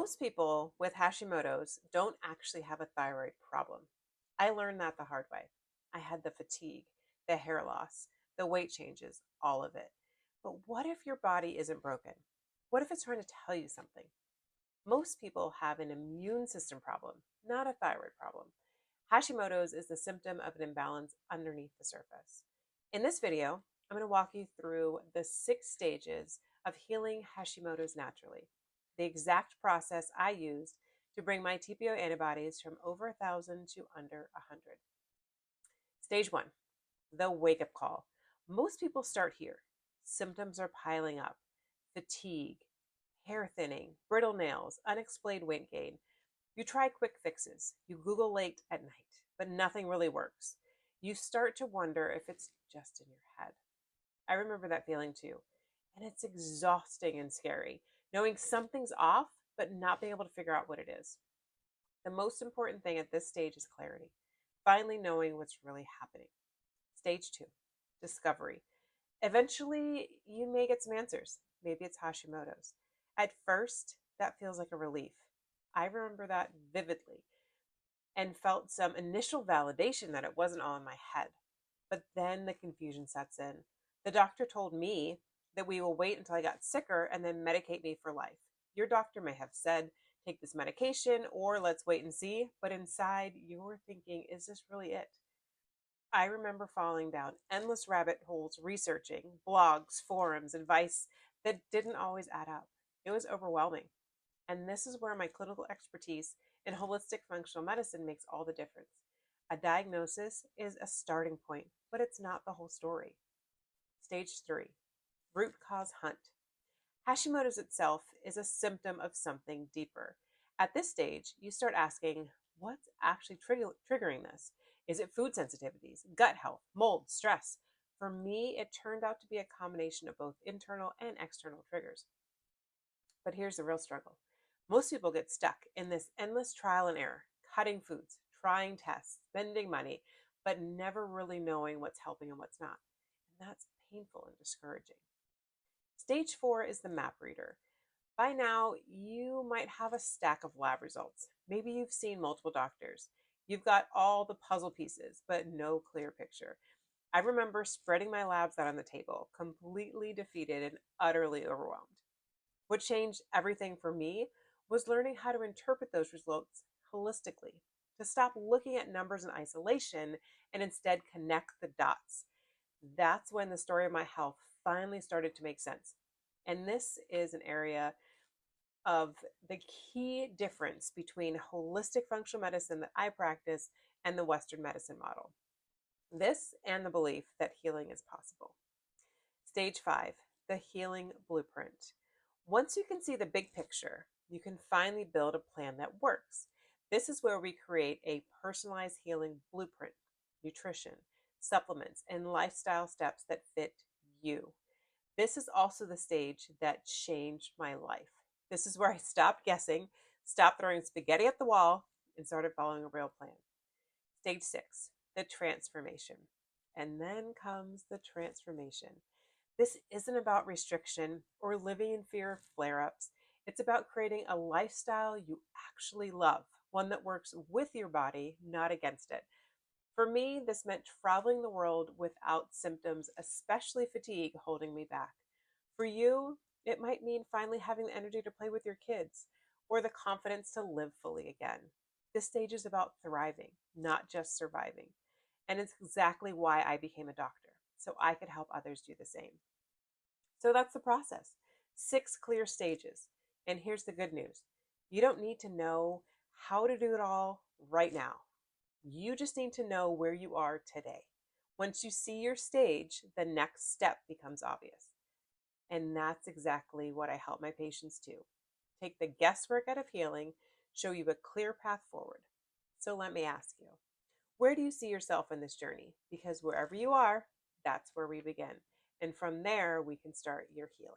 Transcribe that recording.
Most people with Hashimoto's don't actually have a thyroid problem. I learned that the hard way. I had the fatigue, the hair loss, the weight changes, all of it. But what if your body isn't broken? What if it's trying to tell you something? Most people have an immune system problem, not a thyroid problem. Hashimoto's is the symptom of an imbalance underneath the surface. In this video, I'm going to walk you through the 6 stages of healing Hashimoto's naturally, the exact process I used to bring my TPO antibodies from over 1,000 to under 100. Stage 1, the wake-up call. Most people start here. Symptoms are piling up: fatigue, hair thinning, brittle nails, unexplained weight gain. You try quick fixes. You Google late at night, but nothing really works. You start to wonder if it's just in your head. I remember that feeling too. And it's exhausting and scary, knowing something's off, but not being able to figure out what it is. The most important thing at this stage is clarity, finally knowing what's really happening. Stage 2, discovery. Eventually, you may get some answers. Maybe it's Hashimoto's. At first, that feels like a relief. I remember that vividly and felt some initial validation that it wasn't all in my head. But then the confusion sets in. The doctor told me that we will wait until I got sicker and then medicate me for life. Your doctor may have said, take this medication or let's wait and see, but inside you're thinking, is this really it? I remember falling down endless rabbit holes researching blogs, forums, advice that didn't always add up. It was overwhelming. And this is where my clinical expertise in holistic functional medicine makes all the difference. A diagnosis is a starting point, but it's not the whole story. Stage 3, root cause hunt. Hashimoto's itself is a symptom of something deeper. At this stage, you start asking, what's actually triggering this? Is it food sensitivities, gut health, mold, stress? For me, it turned out to be a combination of both internal and external triggers. But here's the real struggle. Most people get stuck in this endless trial and error, cutting foods, trying tests, spending money, but never really knowing what's helping and what's not. And that's painful and discouraging. Stage 4 is the map reader. By now, you might have a stack of lab results. Maybe you've seen multiple doctors. You've got all the puzzle pieces, but no clear picture. I remember spreading my labs out on the table, completely defeated and utterly overwhelmed. What changed everything for me was learning how to interpret those results holistically, to stop looking at numbers in isolation and instead connect the dots. That's when the story of my health finally started to make sense. And this is an area of the key difference between holistic functional medicine that I practice and the Western medicine model. This and the belief that healing is possible. Stage 5, the healing blueprint. Once you can see the big picture, you can finally build a plan that works. This is where we create a personalized healing blueprint: nutrition, supplements, and lifestyle steps that fit you. This is also the stage that changed my life. This is where I stopped guessing, stopped throwing spaghetti at the wall, and started following a real plan. Stage 6, the transformation. And then comes the transformation. This isn't about restriction or living in fear of flare-ups. It's about creating a lifestyle you actually love, one that works with your body, not against it. For me, this meant traveling the world without symptoms, especially fatigue, holding me back. For you, it might mean finally having the energy to play with your kids or the confidence to live fully again. This stage is about thriving, not just surviving. And it's exactly why I became a doctor, so I could help others do the same. So that's the process. 6 clear stages. And here's the good news. You don't need to know how to do it all right now. You just need to know where you are today. Once you see your stage, the next step becomes obvious. And that's exactly what I help my patients do. Take the guesswork out of healing, show you a clear path forward. So let me ask you, where do you see yourself in this journey? Because wherever you are, that's where we begin. And from there, we can start your healing.